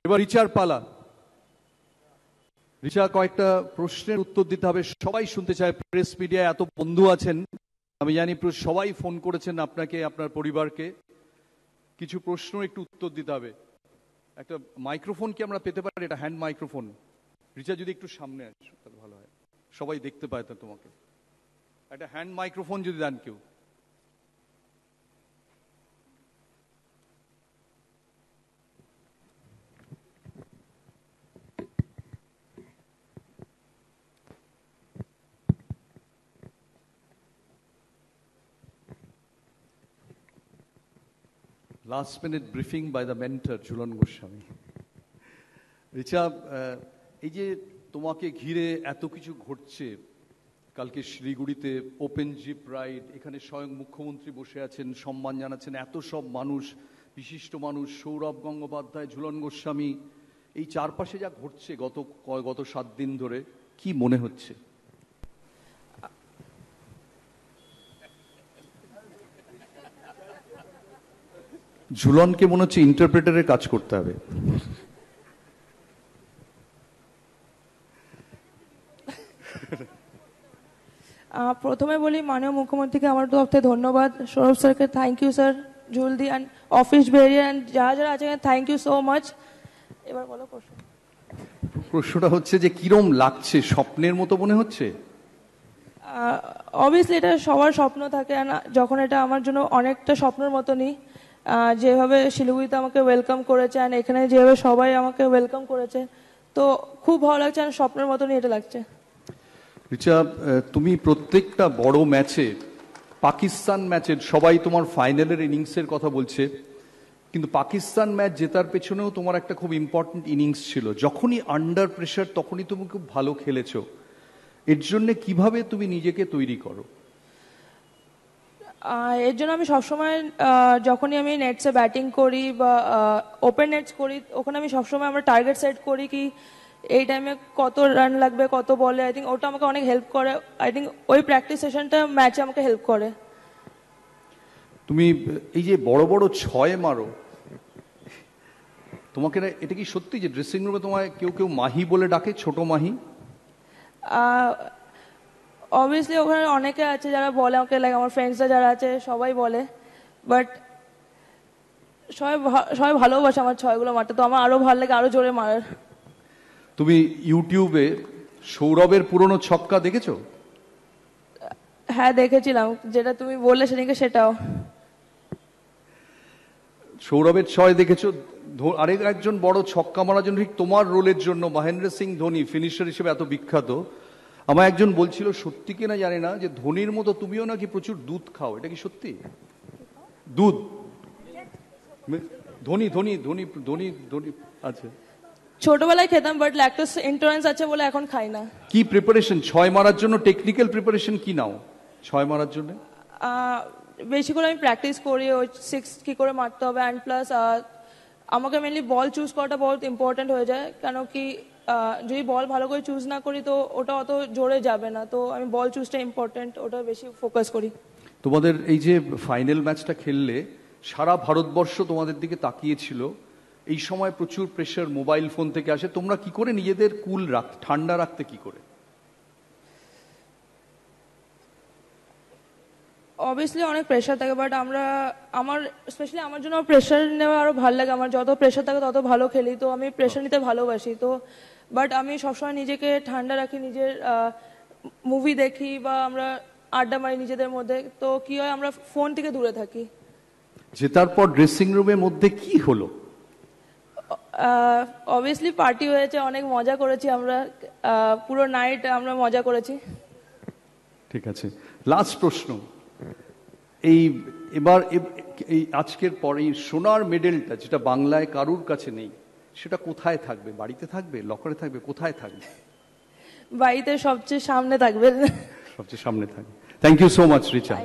এবার রিচার পালা। রিচা, কয়েকটা প্রশ্নের উত্তর দিতে হবে, সবাই শুনতে চায়। প্রেস মিডিয়ায় এত বন্ধু আছেন, আমি জানি সবাই ফোন করেছেন আপনাকে, আপনার পরিবারকে। কিছু প্রশ্ন একটু উত্তর দিতে হবে। একটা মাইক্রোফোন কি আমরা পেতে পারি? এটা হ্যান্ড মাইক্রোফোন। রিচা, যদি একটু সামনে আসো তাহলে ভালো হয়, সবাই দেখতে পায় তো তোমাকে। একটা হ্যান্ড মাইক্রোফোন যদি দেন কেউ। Last minute briefing by the mentor Jhulan Goswami. Richa, এই যে তোমাকে ঘিরে এত কিছু ঘটছে, কালকে শিলিগুড়িতে ওপেন জিপ রাইড, এখানে স্বয়ং মুখ্যমন্ত্রী বসে আছেন, সম্মান জানাচ্ছেন, এত সব মানুষ, বিশিষ্ট মানুষ, সৌরভ গঙ্গোপাধ্যায়, ঝুলন গোস্বামী, এই চারপাশে যা ঘটছে গত 7 দিন ধরে, কি মনে হচ্ছে? ঝুলনকে মনে হচ্ছে ইন্টারপ্রেটারের কাজ করতে হবে। প্রথমে বলি, মাননীয় মুখ্যমন্ত্রীকে আমার তরফ থেকে ধন্যবাদ, সৌরভ স্যারকে থ্যাংক ইউ স্যার, জুলদি অ্যান্ড অফিস বেরিয়ে অ্যান্ড যারা যারা আছে থ্যাংক ইউ সো মাচ। এবার বলো প্রশ্ন। প্রশ্নটা হচ্ছে যে কিরম লাগছে, স্বপ্নের মতো মনে হচ্ছে? অবভিয়াসলি এটা সবার স্বপ্ন থাকে, যখন এটা আমার জন্য অনেকটা স্বপ্নের মতনই। যেভাবে শিলিগুড়িতে আমাকে ওয়েলকাম করেছে আর এখানে যেভাবে সবাই আমাকে ওয়েলকাম করেছে, তো খুব ভালো লাগছে, আর স্বপ্নের মতনই এটা লাগছে। রিচা, তুমি প্রত্যেকটা বড় ম্যাচে, পাকিস্তান ম্যাচের সবাই তোমার ফাইনালের ইনিংসের কথা বলছে, কিন্তু পাকিস্তান ম্যাচ জেতার পেছনেও তোমার একটা খুব ইম্পর্টেন্ট ইনিংস ছিল। যখনই আন্ডার প্রেশার তখনই তুমি খুব ভালো খেলেছো। এর জন্য কিভাবে তুমি নিজেকে তৈরি করো? এর জন্য আমি সবসময় যখনই আমি নেটসে ব্যাটিং করি বা ওপেন নেটস করি, ওখানে আমি সবসময় আমার টার্গেট সেট করি কি এই টাইমে কত রান লাগবে, কত বলে। আই থিঙ্ক ওটা আমাকে অনেক হেল্প করে। আই থিঙ্ক ওই প্র্যাকটিস সেশনটা ম্যাচে আমাকে হেল্প করে। তুমি এই যে বড় বড় 6 মারো, তোমাকে এটা কি সত্যি যে ড্রেসিং রুমে তোমায় কেউ কেউ মাহি বলে ডাকে, ছোট মাহি? অবভিয়াসলি ওখানে অনেকে আছে যারা বলে আমাকে, লাইক আমার ফ্রেন্ডসরা যারা আছে সবাই বলে, বাট সবাই ভালোবাসে আমার 6গুলো মারতে, তো আমার আরো ভালো লাগে আরো জোরে মারার। তুমি ইউটিউবে সৌরভের পুরনো ছক্কা দেখেছো? হ্যাঁ দেখেছিলাম, যেটা তুমি বললে সেদিনকে সেটাও। সৌরভের 6 দেখেছো? আরেক একজন বড় ছক্কা মারার জন্য, ঠিক তোমার রোলের জন্য, মহেন্দ্র সিং ধোনি ফিনিশার হিসেবে এত বিখ্যাত। আমার একজন বলছিল, সত্যি কিনা জানি না, যে ধোনির মতো তুমিও নাকি প্রচুর দুধ খাও, এটা কি সত্যি? দুধ? ধোনি ধোনি ধোনি ধোনি ধোনি আচ্ছা, ছোটবেলায় খেতাম, বাট ল্যাকটোজ ইন্টলারেন্স আছে বলে এখন খাই না। কি প্রিপারেশন 6 মারার জন্য, টেকনিক্যাল প্রিপারেশন কি নাও 6 মারার জন্য? বেশি করে আমি প্র্যাকটিস করি ওই 6 কি করে মারতে হবে, অ্যান্ড প্লাস আমাকে মেনলি বল চুজ করাটা বহুত ইম্পর্টেন্ট হয়ে যায়, কেন কি যদি বল ভালো করে চুজ না করি তো ওটা অত জোরে যাবে না, তো আমি বল চুজটা ইম্পর্টেন্ট, ওটা বেশি ফোকাস করি। তোমাদের এই যে ফাইনাল ম্যাচটা খেললে, সারা ভারতবর্ষ তোমাদের দিকে তাকিয়েছিল। এই সময় প্রচুর প্রেশার মোবাইল ফোন থেকে আসে, তোমরা কি করে নিজেদের কুল ঠান্ডা রাখতে কি করে? অবভিয়াসলি অনেক প্রেশার থাকে, বাট স্পেশালি আমার জন্য প্রেশার নেওয়া আরো ভালো লাগে। আমার যত প্রেশার থাকে তত ভালো খেলি, তো আমি প্রেশার নিতে ভালোবাসি। তো বাট আমি সবসময় নিজেকে ঠান্ডা রাখি, নিজের মুভি দেখি বা আমরা আড্ডা মারি নিজেদের মধ্যে, তো কি হয় আমরা ফোন থেকে দূরে থাকি। জেতার পর ড্রেসিং রুমের মধ্যে কি হলো? অবভিয়াসলি পার্টি হয়েছে, অনেক মজা করেছি আমরা, পুরো নাইট আমরা মজা করেছি। ঠিক আছে, লাস্ট প্রশ্ন। এবার এই আজকের পরে সোনার মেডেলটা, যেটা বাংলায় কারুর কাছে নেই, সেটা কোথায় থাকবে? বাড়িতে থাকবে, লকারে থাকবে, কোথায় থাকবে? বাড়িতে সবচেয়ে সামনে থাকবে। সবচেয়ে সামনে থাকবে। Thank you so much Richa.